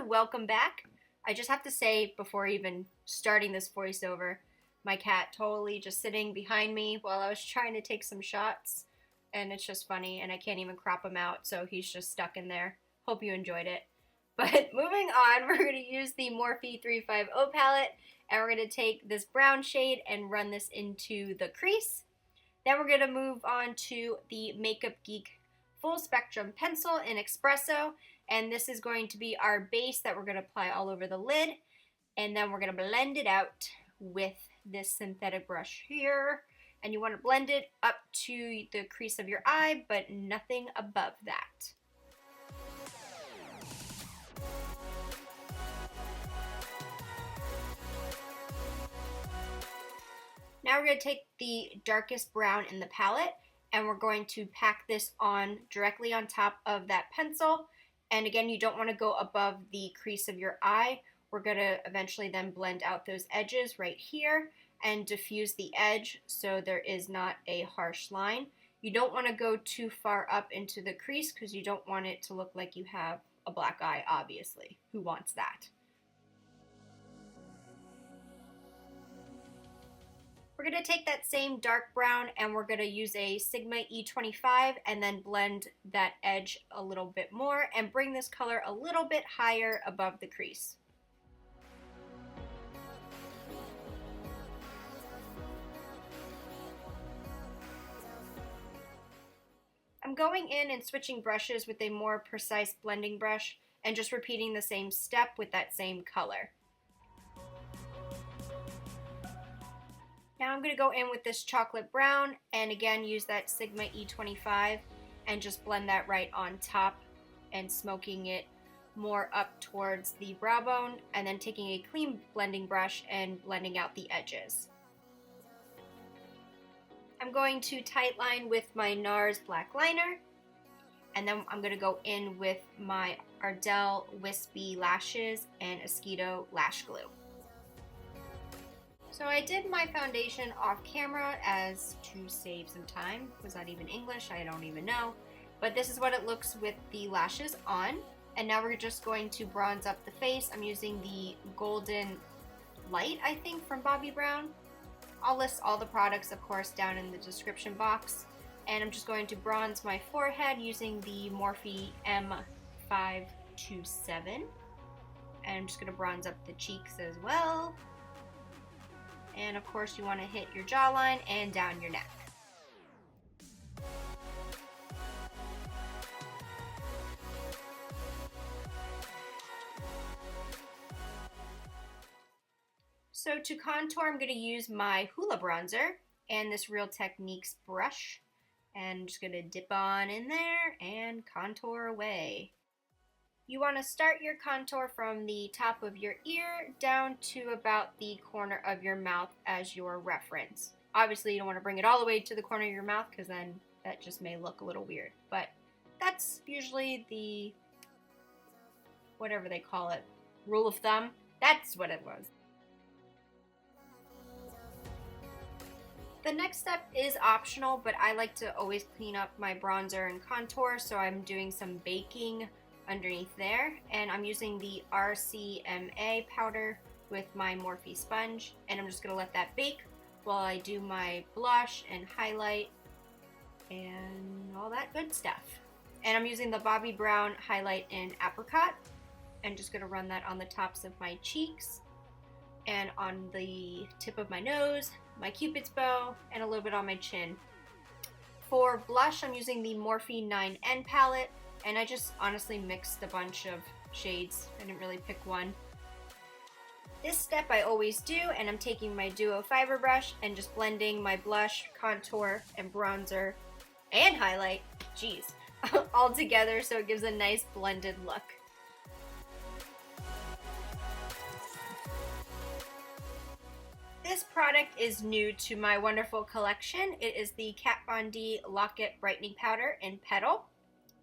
welcome back. I just have to say before even starting this voiceover, my cat totally just sitting behind me while I was trying to take some shots, and it's just funny, and I can't even crop him out, so he's just stuck in there. Hope you enjoyed it. But moving on, we're going to use the Morphe 350 palette, and we're going to take this brown shade and run this into the crease. Then we're going to move on to the Makeup Geek Full Spectrum Pencil in Espresso, and this is going to be our base that we're going to apply all over the lid, and then we're going to blend it out with this synthetic brush here, and you want to blend it up to the crease of your eye, but nothing above that. Now we're going to take the darkest brown in the palette, and we're going to pack this on directly on top of that pencil. And again, you don't want to go above the crease of your eye. We're going to eventually then blend out those edges right here and diffuse the edge so there is not a harsh line. You don't want to go too far up into the crease because you don't want it to look like you have a black eye, obviously. Who wants that? We're going to take that same dark brown and we're going to use a Sigma E25 and then blend that edge a little bit more and bring this color a little bit higher above the crease. I'm going in and switching brushes with a more precise blending brush and just repeating the same step with that same color. Now I'm going to go in with this chocolate brown and again use that Sigma E25 and just blend that right on top and smoking it more up towards the brow bone and then taking a clean blending brush and blending out the edges. I'm going to tightline with my NARS black liner, and then I'm going to go in with my Ardell Wispy lashes and Esquito lash glue. So I did my foundation off camera as to save some time. Was that even English? I don't even know. But this is what it looks with the lashes on. And now we're just going to bronze up the face. I'm using the Golden Light, I think, from Bobbi Brown. I'll list all the products, of course, down in the description box. And I'm just going to bronze my forehead using the Morphe M527. And I'm just going to bronze up the cheeks as well. And of course you want to hit your jawline and down your neck. So to contour, I'm going to use my Hoola bronzer and this Real Techniques brush. And I'm just going to dip on in there and contour away. You want to start your contour from the top of your ear down to about the corner of your mouth as your reference. Obviously, you don't want to bring it all the way to the corner of your mouth because then that just may look a little weird. But that's usually the, whatever they call it, rule of thumb. That's what it was. The next step is optional, but I like to always clean up my bronzer and contour, so I'm doing some baking underneath there, and I'm using the RCMA powder with my Morphe sponge, and I'm just going to let that bake while I do my blush and highlight and all that good stuff. And I'm using the Bobbi Brown highlight in Apricot, and just going to run that on the tops of my cheeks and on the tip of my nose, my Cupid's bow, and a little bit on my chin. For blush, I'm using the Morphe 9N palette, and I just honestly mixed a bunch of shades. I didn't really pick one. This step I always do, and I'm taking my Duo Fiber brush and just blending my blush, contour, and bronzer, and highlight, geez, all together so it gives a nice blended look. This product is new to my wonderful collection. It is the Kat Von D Lock-It Brightening Powder in Petal.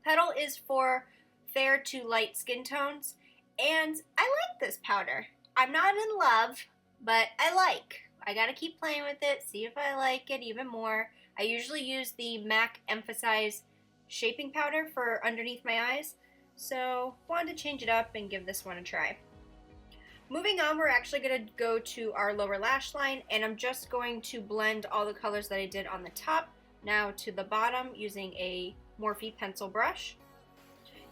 Petal is for fair to light skin tones, and I like this powder. I'm not in love, but I like. I gotta keep playing with it, see if I like it even more. I usually use the MAC Emphasize shaping powder for underneath my eyes, So wanted to change it up and give this one a try. Moving on, we're actually going to go to our lower lash line, and I'm just going to blend all the colors that I did on the top now to the bottom using a Morphe pencil brush.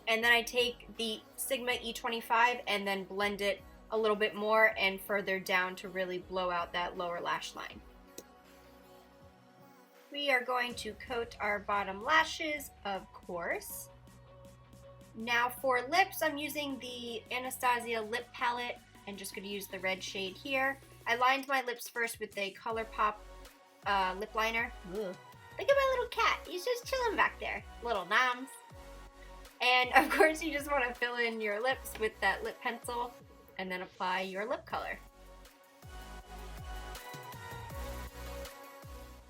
And then I take the Sigma E25 and then blend it a little bit more and further down to really blow out that lower lash line. We are going to coat our bottom lashes, of course. Now for lips, I'm using the Anastasia lip palette and just going to use the red shade here. I lined my lips first with a ColourPop lip liner. Ugh. Look at my little cat. He's just chilling back there. Little noms. And of course you just want to fill in your lips with that lip pencil and then apply your lip color.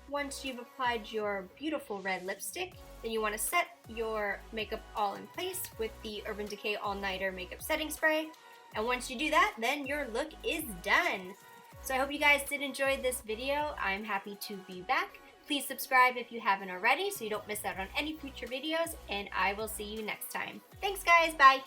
Once you've applied your beautiful red lipstick, then you want to set your makeup all in place with the Urban Decay All Nighter Makeup Setting Spray. And once you do that, then your look is done. So I hope you guys did enjoy this video. I'm happy to be back. Please subscribe if you haven't already so you don't miss out on any future videos, and I will see you next time. Thanks guys, bye!